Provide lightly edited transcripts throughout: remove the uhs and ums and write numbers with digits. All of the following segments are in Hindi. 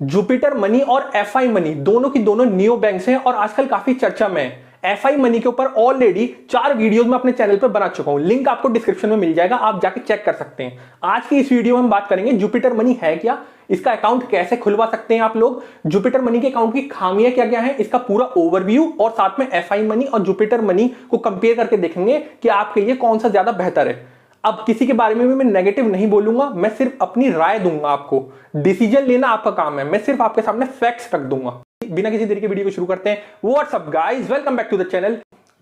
जुपिटर मनी और एफआई मनी दोनों की दोनों नियो बैंक्स हैं और आजकल काफी चर्चा में है। एफआई मनी के ऊपर ऑलरेडी 4 वीडियोस में अपने चैनल पर बना चुका हूं, लिंक आपको डिस्क्रिप्शन में मिल जाएगा, आप जाके चेक कर सकते हैं। आज की इस वीडियो में हम बात करेंगे जुपिटर मनी है क्या, इसका अकाउंट कैसे खुलवा सकते हैं आप लोग, जुपिटर मनी के अकाउंट की खामियां क्या क्या है, इसका पूरा ओवरव्यू, और साथ में एफआई मनी और जुपिटर मनी को कंपेयर करके देखेंगे कि आपके लिए कौन सा ज्यादा बेहतर है। अब किसी के बारे में भी मैं नेगेटिव नहीं बोलूंगा, मैं सिर्फ अपनी राय दूंगा, आपको डिसीजन लेना आपका काम है, मैं सिर्फ आपके सामने फैक्ट्स रख दूंगा। बिना किसी देरी के वीडियो को शुरू करते हैं। What's up guys, welcome back to the channel.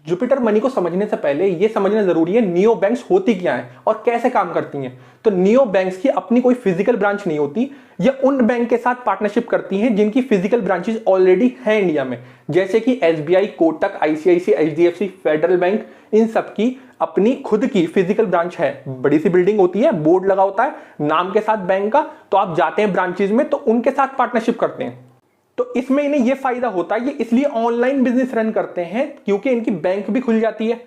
Jupiter Money को समझने से पहले यह समझना जरूरी है नियो बैंक्स होती क्या है और कैसे काम करती हैं। तो नियो बैंक्स की अपनी कोई फिजिकल ब्रांच नहीं होती, ये उन बैंक के साथ पार्टनरशिप करती हैं जिनकी फिजिकल ब्रांचेस ऑलरेडी हैं इंडिया में, जैसे कि SBI, Kotak, ICICI, HDFC, Federal Bank, इन सब की अपनी खुद की फिजिकल ब्रांच है। बड़ी सी बिल्डिंग होती है, बोर्ड लगा होता है नाम के साथ बैंक का, तो आप जाते हैं ब्रांचेस में तो उनके साथ पार्टनरशिप करते हैं। तो इसमें इन्हें यह फायदा होता है, ये इसलिए ऑनलाइन बिजनेस रन करते हैं क्योंकि इनकी बैंक भी खुल जाती है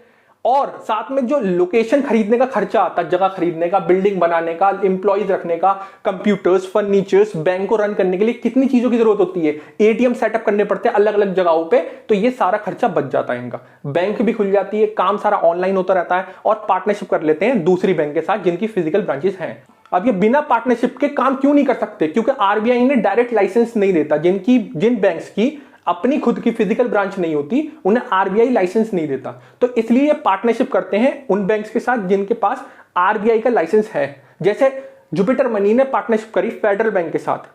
और साथ में जो लोकेशन खरीदने का खर्चा आता है, जगह खरीदने का, बिल्डिंग बनाने का, एम्प्लॉइज रखने का, कंप्यूटर्स, फर्नीचर्स, बैंक को रन करने के लिए कितनी चीजों की जरूरत होती है, एटीएम सेटअप करने पड़ते हैं अलग अलग जगहों पे, तो ये सारा खर्चा बच जाता है इनका। बैंक भी खुल जाती है, काम सारा ऑनलाइन होता रहता है और पार्टनरशिप कर लेते हैं दूसरी बैंक के साथ जिनकी फिजिकल ब्रांचेस हैं। अब ये बिना पार्टनरशिप के काम क्यों नहीं कर सकते, क्योंकि आरबीआई ने डायरेक्ट लाइसेंस नहीं देता। जिन बैंक्स की अपनी खुद की फिजिकल ब्रांच नहीं होती उन्हें आरबीआई लाइसेंस नहीं देता, तो इसलिए ये पार्टनरशिप करते हैं उन बैंक्स के साथ जिनके पास आरबीआई का लाइसेंस है। जैसे जुपिटर मनी ने पार्टनरशिप करी फेडरल बैंक के साथ,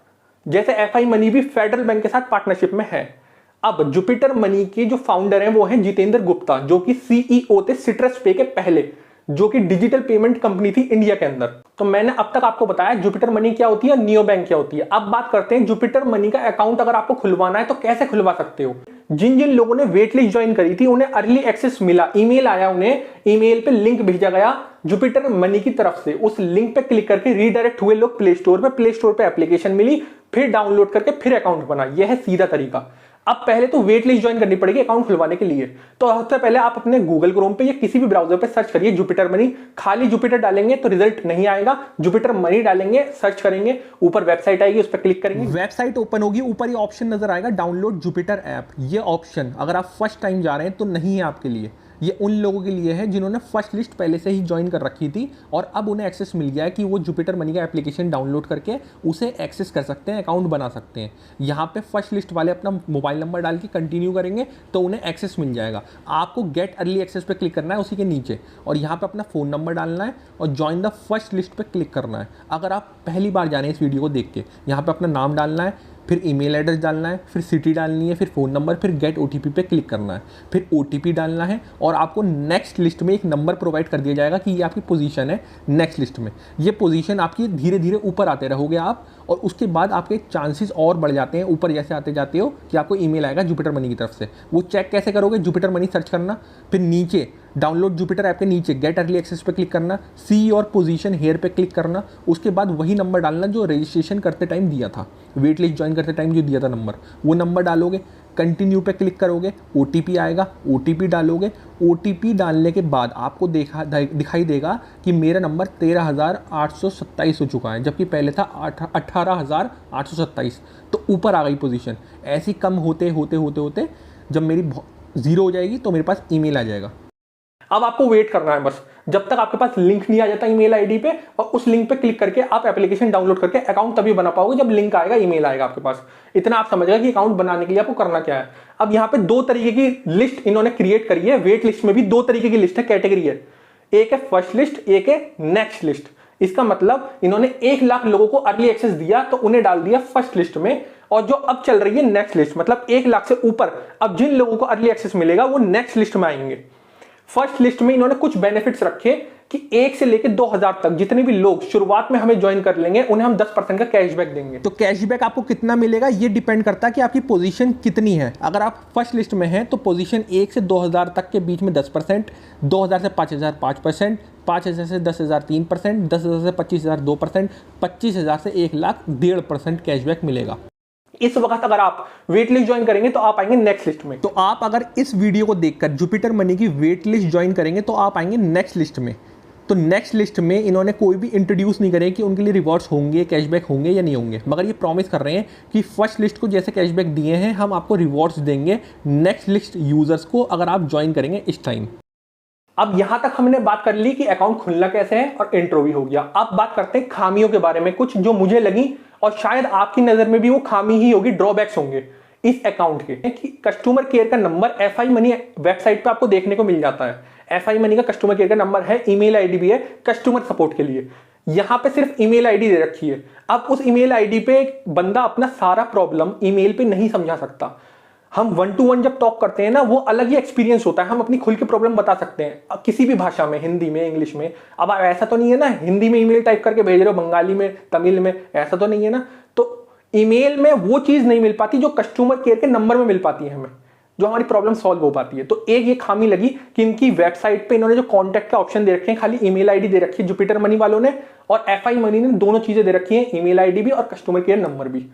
जैसे एफआई मनी भी फेडरल बैंक के साथ पार्टनरशिप में है। अब जुपिटर मनी के जो फाउंडर हैं वो हैं जितेंद्र गुप्ता, जो कि सीईओ थे सिट्रस पे के पहले, जो कि डिजिटल पेमेंट कंपनी थी इंडिया के अंदर। तो मैंने अब तक आपको बताया जुपिटर मनी क्या होती है, नियो बैंक क्या होती है। अब बात करते हैं जुपिटर मनी का अकाउंट अगर आपको खुलवाना है तो कैसे खुलवा सकते हो। जिन जिन लोगों ने वेट लिस्ट ज्वाइन करी थी उन्हें अर्ली एक्सेस मिला, ईमेल आया, उन्हें ईमेल पे लिंक भेजा गया जुपिटर मनी की तरफ से। उस लिंक पे क्लिक करके रीडायरेक्ट हुए लोग प्ले स्टोर पे एप्लीकेशन मिली, फिर डाउनलोड करके फिर अकाउंट बना। यह है सीधा तरीका। अब पहले तो वेट लिस्ट ज्वाइन करनी पड़ेगी अकाउंट खुलवाने के लिए। तो सबसे पहले आप अपने गूगल क्रोम पे या किसी भी ब्राउजर पे सर्च करिए जुपिटर मनी। खाली जुपिटर डालेंगे तो रिजल्ट नहीं आएगा, जुपिटर मनी डालेंगे, सर्च करेंगे, ऊपर वेबसाइट आएगी, उस पर क्लिक करेंगे, वेबसाइट ओपन होगी, ऊपर ये ऑप्शन नजर आएगा डाउनलोड जुपिटर ऐप। ये ऑप्शन अगर आप फर्स्ट टाइम जा रहे हैं तो नहीं है आपके लिए, ये उन लोगों के लिए है जिन्होंने फर्स्ट लिस्ट पहले से ही ज्वाइन कर रखी थी और अब उन्हें एक्सेस मिल गया है कि वो जुपिटर मनी का एप्लीकेशन डाउनलोड करके उसे एक्सेस कर सकते हैं, अकाउंट बना सकते हैं। यहाँ पे फर्स्ट लिस्ट वाले अपना मोबाइल नंबर डाल के कंटिन्यू करेंगे तो उन्हें एक्सेस मिल जाएगा। आपको गेट अर्ली एक्सेस पे क्लिक करना है उसी के नीचे, और यहाँ पे अपना फ़ोन नंबर डालना है और ज्वाइन द फर्स्ट लिस्ट पे क्लिक करना है। अगर आप पहली बार जा रहे हैं इस वीडियो को देख के, यहाँ पे अपना नाम डालना है, फिर ईमेल एड्रेस डालना है, फिर सिटी डालनी है, फिर फ़ोन नंबर, फिर गेट ओटीपी पे क्लिक करना है, फिर ओटीपी डालना है और आपको नेक्स्ट लिस्ट में एक नंबर प्रोवाइड कर दिया जाएगा कि ये आपकी पोजीशन है नेक्स्ट लिस्ट में। ये पोजीशन आपकी धीरे धीरे ऊपर आते रहोगे आप, और उसके बाद आपके चांसेस और बढ़ जाते हैं ऊपर जैसे आते जाते हो कि आपको ईमेल आएगा जुपिटर मनी की तरफ से। वो चेक कैसे करोगे, जुपिटर मनी सर्च करना, फिर नीचे डाउनलोड जुपिटर ऐप के नीचे गेट अर्ली एक्सेस पे क्लिक करना, सी और पोजीशन हेयर पे क्लिक करना, उसके बाद वही नंबर डालना जो रजिस्ट्रेशन करते टाइम दिया था, वेट लिस्ट ज्वाइन करते टाइम जो दिया था नंबर, वो नंबर डालोगे, कंटिन्यू पे क्लिक करोगे, ओटीपी आएगा, ओटीपी डालोगे। ओटीपी डालने के बाद आपको दिखाई देगा कि मेरा नंबर 13,827 हो चुका है, जबकि पहले था 18,827, तो ऊपर आ गई पोजीशन। ऐसी कम होते होते होते होते जब मेरी 0 हो जाएगी तो मेरे पास ईमेल आ जाएगा। अब आपको वेट करना है बस, जब तक आपके पास लिंक नहीं आ जाता ईमेल आईडी पे, और उस लिंक पे क्लिक करके आप एप्लीकेशन डाउनलोड करके अकाउंट तभी बना पाओगे जब लिंक आएगा, ईमेल आएगा आपके पास। इतना आप समझ गए कि अकाउंट बनाने के लिए आपको करना क्या है। अब यहाँ पे 2 तरीके की लिस्ट इन्होंने क्रिएट करी है। वेट लिस्ट में भी 2 तरीके की लिस्ट है, कैटेगरी है, एक है फर्स्ट लिस्ट, एक है नेक्स्ट लिस्ट। इसका मतलब इन्होंने 1 लाख लोगों को अर्ली एक्सेस दिया तो उन्हें डाल दिया फर्स्ट लिस्ट में, और जो अब चल रही है नेक्स्ट लिस्ट, मतलब 1 लाख से ऊपर अब जिन लोगों को अर्ली एक्सेस मिलेगा वो नेक्स्ट लिस्ट में आएंगे। फर्स्ट लिस्ट में इन्होंने कुछ बेनिफिट्स रखे कि 1 से लेकर 2000 तक जितने भी लोग शुरुआत में हमें ज्वाइन कर लेंगे उन्हें हम 10% का कैशबैक देंगे। तो कैशबैक आपको कितना मिलेगा ये डिपेंड करता है कि आपकी पोजीशन कितनी है। अगर आप फर्स्ट लिस्ट में हैं तो पोजीशन 1 से 2000 तक के बीच में 10%, 2000 से 5000 5%, 5000 से 10,000 3%, 10,000 से 25,000 2%, 25,000 से 1 लाख 1.5% कैशबैक मिलेगा। इस वक्त अगर आप वेट लिस्ट ज्वाइन करेंगे तो आप आएंगे नेक्स्ट लिस्ट में। तो आप अगर इस वीडियो को देखकर जुपिटर मनी की वेट लिस्ट ज्वाइन करेंगे तो आप आएंगे नेक्स्ट लिस्ट में। तो नेक्स्ट लिस्ट में इन्होंने कोई भी इंट्रोड्यूस नहीं करे कि उनके लिए रिवॉर्ड्स होंगे, कैशबैक होंगे या नहीं होंगे, मगर ये प्रॉमिस कर रहे हैं कि फर्स्ट लिस्ट को जैसे कैशबैक दिए हैं हम आपको रिवॉर्ड्स देंगे नेक्स्ट लिस्ट यूजर्स को अगर आप ज्वाइन करेंगे इस टाइम। अब यहां तक हमने बात कर ली कि अकाउंट खुलना कैसे है और इंट्रो भी हो गया। अब बात करते हैं खामियों के बारे में, कुछ जो मुझे लगी और शायद आपकी नजर में भी वो खामी ही होगी, ड्रॉबैक्स होंगे इस अकाउंट के। कि कस्टमर केयर का नंबर एफआई मनी वेबसाइट पे आपको देखने को मिल जाता है। एफआई मनी का कस्टमर केयर का नंबर है, ईमेल आईडी भी है कस्टमर सपोर्ट के लिए। यहां पे सिर्फ ईमेल आईडी दे रखी है। अब उस ईमेल आईडी पे बंदा अपना सारा प्रॉब्लम ईमेल पे नहीं समझा सकता। हम 1 to 1 जब टॉक करते हैं ना, वो अलग ही एक्सपीरियंस होता है। हम अपनी खुल के प्रॉब्लम बता सकते हैं किसी भी भाषा में, हिंदी में, इंग्लिश में। अब ऐसा तो नहीं है ना हिंदी में ईमेल टाइप करके भेज रहे हो, बंगाली में, तमिल में, ऐसा तो नहीं है ना। तो ईमेल में वो चीज नहीं मिल पाती जो कस्टमर केयर के नंबर में मिल पाती है हमें, जो हमारी प्रॉब्लम सॉल्व हो पाती है। तो एक ये खामी लगी कि इनकी वेबसाइट पे इन्होंने जो कॉन्टैक्ट का ऑप्शन दे रखे हैं, खाली ईमेल आईडी दे रखी है जुपिटर मनी वालों ने, और एफआई मनी ने दोनों चीजें दे रखी है, ईमेल आईडी भी और कस्टमर केयर नंबर भी।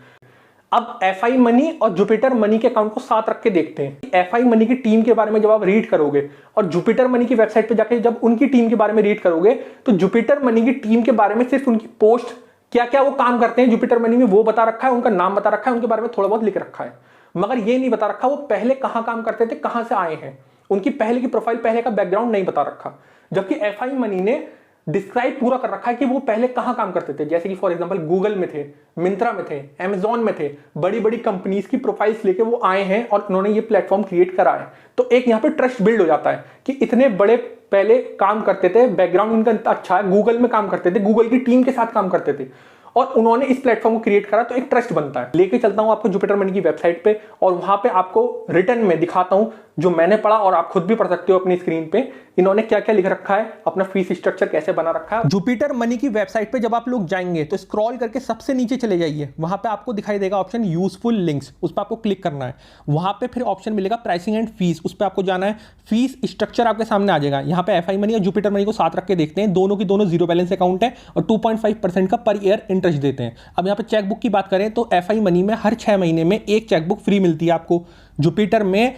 अब एफआई मनी और जुपिटर मनी के अकाउंट को साथ रख के देखते हैं। एफआई मनी की टीम के बारे में जब आप रीड करोगे और जुपिटर मनी की वेबसाइट पे जाके जब उनकी टीम के बारे में रीड करोगे, तो जुपिटर मनी की टीम के बारे में सिर्फ उनकी पोस्ट, क्या क्या वो काम करते हैं जुपिटर मनी में, वो बता रखा है, उनका नाम बता रखा है, उनके बारे में थोड़ा बहुत लिख रखा है, मगर ये नहीं बता रखा वो पहले कहां काम करते थे, कहां से आए हैं। उनकी पहले की प्रोफाइल, पहले का बैकग्राउंड नहीं बता रखा। जबकि एफआई मनी ने डिस्क्राइब पूरा कर रखा है कि वो पहले कहां काम करते थे। जैसे कि फॉर एग्जांपल गूगल में थे, मिंत्रा में थे, अमेजॉन में थे, बड़ी बड़ी कंपनीज की प्रोफाइल्स लेके वो आए हैं और उन्होंने ये प्लेटफॉर्म क्रिएट करा है। तो एक यहाँ पे ट्रस्ट बिल्ड हो जाता है कि इतने बड़े पहले काम करते थे, बैकग्राउंड इनका इतना अच्छा है, गूगल में काम करते थे, गूगल की टीम के साथ काम करते थे और उन्होंने इस प्लेटफॉर्म को क्रिएट करा, तो एक ट्रस्ट बनता है। लेके चलता हूं आपको जुपिटर मनी की वेबसाइट पे और वहां पे आपको रिटर्न में दिखाता हूं जो मैंने पढ़ा और आप खुद भी पढ़ सकते हो अपनी स्क्रीन पे, इन्होंने क्या क्या लिख रखा है, अपना फीस स्ट्रक्चर कैसे बना रखा है। जुपिटर मनी की वेबसाइट पे जब आप लोग जाएंगे तो स्क्रॉल करके सबसे नीचे चले जाइए, वहां पे आपको दिखाई देगा ऑप्शन यूजफुल लिंक्स, उस पर आपको क्लिक करना है। वहां पे फिर ऑप्शन मिलेगा प्राइसिंग एंड फीस, उस पर आपको जाना है। फीस स्ट्रक्चर आपके सामने आ जाएगा। यहाँ पे एफआई मनी और जुपिटर मनी को साथ रख के देखते हैं, दोनों की दोनों जीरो बैलेंस अकाउंट है और 2.5% का पर ईयर इंटरेस्ट देते हैं। अब यहाँ पे चेकबुक की बात करें तो एफआई मनी में हर 6 महीने में एक चेकबुक फ्री मिलती है आपको। जुपिटर में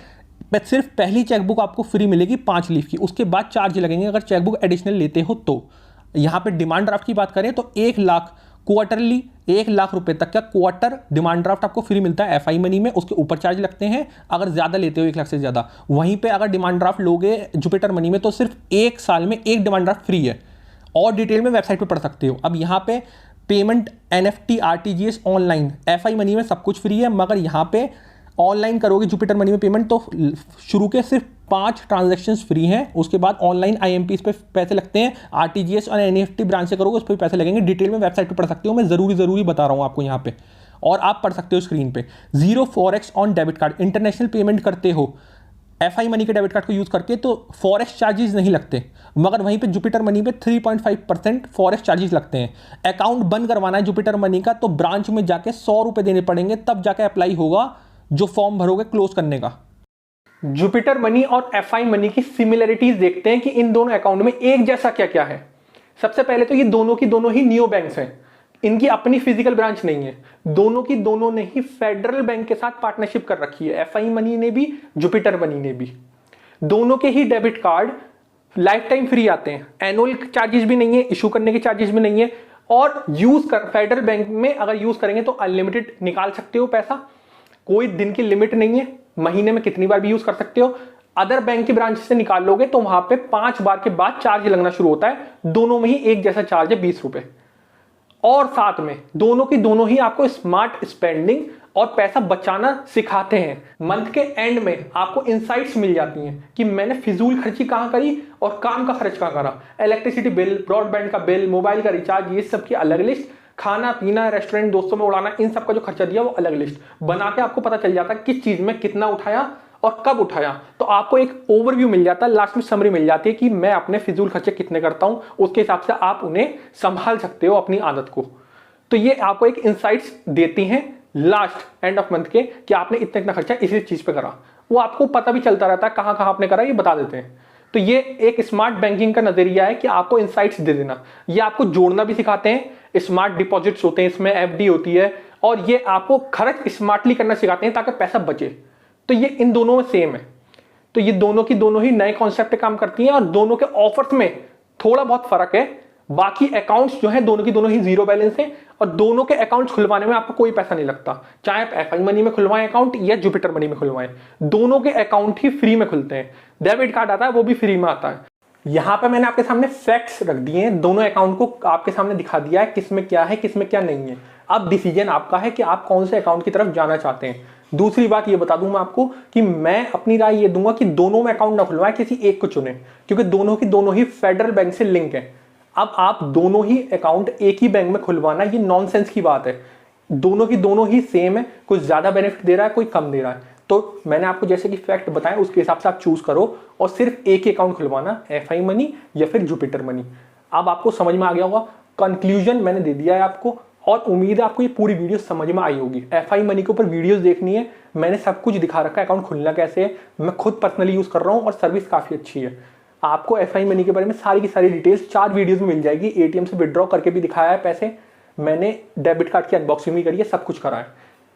सिर्फ पहली चेकबुक आपको फ्री मिलेगी 5 लीफ की, उसके बाद चार्ज लगेंगे अगर चेकबुक एडिशनल लेते हो तो। यहाँ पे डिमांड ड्राफ्ट की बात करें तो 1 लाख क्वार्टरली, 1 लाख रुपए तक का क्वार्टर डिमांड ड्राफ्ट आपको फ्री मिलता है एफआई मनी में। उसके ऊपर चार्ज लगते हैं अगर ज्यादा लेते हो 1 लाख से ज्यादा। वहीं पे अगर डिमांड ड्राफ्ट लोगे जुपिटर मनी में तो सिर्फ 1 साल में 1 डिमांड ड्राफ्ट फ्री है। और डिटेल में वेबसाइट पे पढ़ सकते हो। अब यहाँ पे payment NFT RTGS online, FI money में सब कुछ फ्री है, मगर यहाँ पे ऑनलाइन करोगे जुपिटर मनी में पेमेंट तो शुरू के सिर्फ 5 ट्रांजैक्शंस फ्री हैं, उसके बाद ऑनलाइन आईएमपीस पे पैसे लगते हैं। आरटीजीएस और एनईएफटी ब्रांच से करोगे उस पर पैसे लगेंगे। डिटेल में वेबसाइट पे पढ़ सकते हो, मैं जरूरी बता रहा हूँ आपको यहाँ पे, और आप पढ़ सकते हो स्क्रीन पे। 0 forex on debit card, international payment करते हो एफआई मनी के डेबिट कार्ड को यूज करके तो फॉरेक्स चार्जेस नहीं लगते, मगर वहीं पे जुपिटर मनी पे 3.5% फॉरेक्स चार्जेस लगते हैं। अकाउंट बंद करवाना है जुपिटर मनी का तो ब्रांच में जाके 100 रुपए देने पड़ेंगे, तब जाके अप्लाई होगा जो फॉर्म भरोगे क्लोज करने का। जुपिटर मनी और एफआई मनी की सिमिलरिटीज देखते हैं कि इन दोनों अकाउंट में एक जैसा क्या क्या है। सबसे पहले तो ये दोनों की दोनों ही नियो बैंक्स हैं, इनकी अपनी फिजिकल ब्रांच नहीं है। दोनों की दोनों ने ही फेडरल बैंक के साथ पार्टनरशिप कर रखी है, एफआई मनी ने भी, जुपिटर मनी ने भी। दोनों के ही debit card lifetime free आते हैं, एनुअल चार्जेस भी नहीं है, इशू करने के चार्जेस भी नहीं है, और यूज कर फेडरल बैंक में अगर यूज करेंगे तो अनलिमिटेड निकाल सकते हो पैसा, कोई दिन की लिमिट नहीं है, महीने में कितनी बार भी यूज कर सकते हो। अदर बैंक की ब्रांच से निकाल लोगे तो वहां पे 5 बार के बाद चार्ज लगना शुरू होता है। दोनों में ही एक जैसा चार्ज है 20 रुपए। और साथ में दोनों की दोनों ही आपको स्मार्ट स्पेंडिंग और पैसा बचाना सिखाते हैं। मंथ के एंड में आपको इंसाइट्स मिल जाती हैं कि मैंने फिजूल खर्ची कहां करी और काम का खर्च कहां करा। इलेक्ट्रिसिटी बिल, ब्रॉडबैंड का बिल, मोबाइल का रिचार्ज, ये सब की अलग लिस्ट, खाना पीना, रेस्टोरेंट, दोस्तों में उड़ाना, इन सब का जो खर्चा दिया वो अलग लिस्ट बना के आपको पता चल जाता है किस चीज में कितना उठाया और कब उठाया। तो आपको एक ओवरव्यू मिल जाता है, लास्ट में समरी मिल जाती है कि मैं अपने फिजूल खर्चे कितने करता हूं, उसके हिसाब से आप उन्हें संभाल सकते हो अपनी आदत को। तो ये आपको एक इंसाइट्स देती हैं लास्ट एंड ऑफ मंथ के कि आपने इतना इतना खर्चा इसी चीज पे करा। वो आपको पता भी चलता रहता है कहां कहां आपने करा, ये बता देते हैं। तो ये एक स्मार्ट बैंकिंग का नजरिया है कि आपको इंसाइट्स दे देना। ये आपको जोड़ना भी सिखाते हैं, स्मार्ट डिपॉजिट्स होते हैं इसमें, एफडी होती है, और ये आपको खर्च स्मार्टली करना सिखाते हैं ताकि पैसा बचे। तो ये इन दोनों में सेम है। तो ये दोनों की दोनों ही नए कॉन्सेप्ट पे काम करती हैं और दोनों के ऑफर्स में थोड़ा बहुत फर्क है। बाकी अकाउंट्स जो है दोनों की दोनों ही जीरो बैलेंस है और दोनों के अकाउंट्स खुलवाने में आपको कोई पैसा नहीं लगता। चाहे आप एफआई मनी में खुलवाएं अकाउंट या जुपिटर मनी में खुलवाएं, दोनों के अकाउंट ही फ्री में खुलते हैं। डेबिट कार्ड आता है वो भी फ्री में आता है। यहां पे मैंने आपके सामने फैक्ट्स रख दिए हैं, दोनों अकाउंट को आपके सामने दिखा दिया है किसमें क्या है किसमें क्या नहीं है। अब डिसीजन आपका है कि आप कौन से अकाउंट की तरफ जाना चाहते हैं। दूसरी बात ये बता दूं मैं आपको कि मैं अपनी राय ये दूंगा कि दोनों में अकाउंट ना खुलवाएं, किसी एक को चुने, क्योंकि दोनों की दोनों ही फेडरल बैंक से लिंक है। अब आप दोनों ही अकाउंट एक ही बैंक में खुलवाना ये नॉनसेंस की बात है। दोनों की दोनों ही सेम है, कोई ज्यादा बेनिफिट दे रहा है कोई कम दे रहा है। तो मैंने आपको जैसे कि फैक्ट बताया उसके हिसाब से आप चूज करो और सिर्फ एक ही अकाउंट खुलवाना, एफआई मनी या फिर जुपिटर मनी। अब आपको समझ में आ गया होगा, कंक्लूजन मैंने दे दिया है आपको और उम्मीद है आपको ये पूरी वीडियो समझ में आई होगी। एफआई मनी के ऊपर वीडियोस देखनी है, मैंने सब कुछ दिखा रखा है, अकाउंट खुलना कैसे है, मैं खुद पर्सनली यूज कर रहा हूँ और सर्विस काफी अच्छी है। आपको एफआई मनी के बारे में सारी की सारी डिटेल्स 4 वीडियोस में मिल जाएगी। एटीएम से विड्रॉ करके भी दिखाया है पैसे, मैंने डेबिट कार्ड की अनबॉक्सिंग भी करी है, सब कुछ करा है।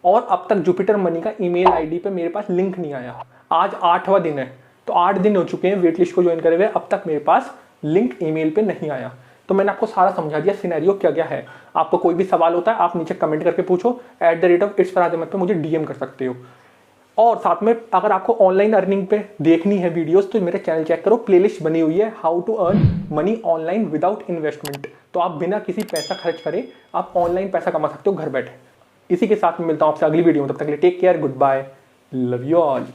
और अब तक जुपिटर मनी का ईमेल आईडी पे मेरे पास लिंक नहीं आया। आज 8वां दिन है, तो 8 दिन हो चुके हैं वेट लिस्ट को ज्वाइन करे हुए, अब तक मेरे पास लिंक ईमेल पे नहीं आया। तो मैंने आपको सारा समझा दिया सिनेरियो क्या क्या है। आपको कोई भी सवाल होता है आप नीचे कमेंट करके पूछो, @itsfarademat पे मुझे डीएम कर सकते हो। और साथ में अगर आपको ऑनलाइन अर्निंग पे देखनी है वीडियोस तो मेरे चैनल चेक करो, प्लेलिस्ट बनी हुई है how to earn money online without investment. तो आप बिना किसी पैसा खर्च करे आप ऑनलाइन पैसा कमा सकते हो घर बैठे। इसी के साथ में मिलता हूं आपसे अगली वीडियो में, तब तक के लिए take care, good bye, love you all.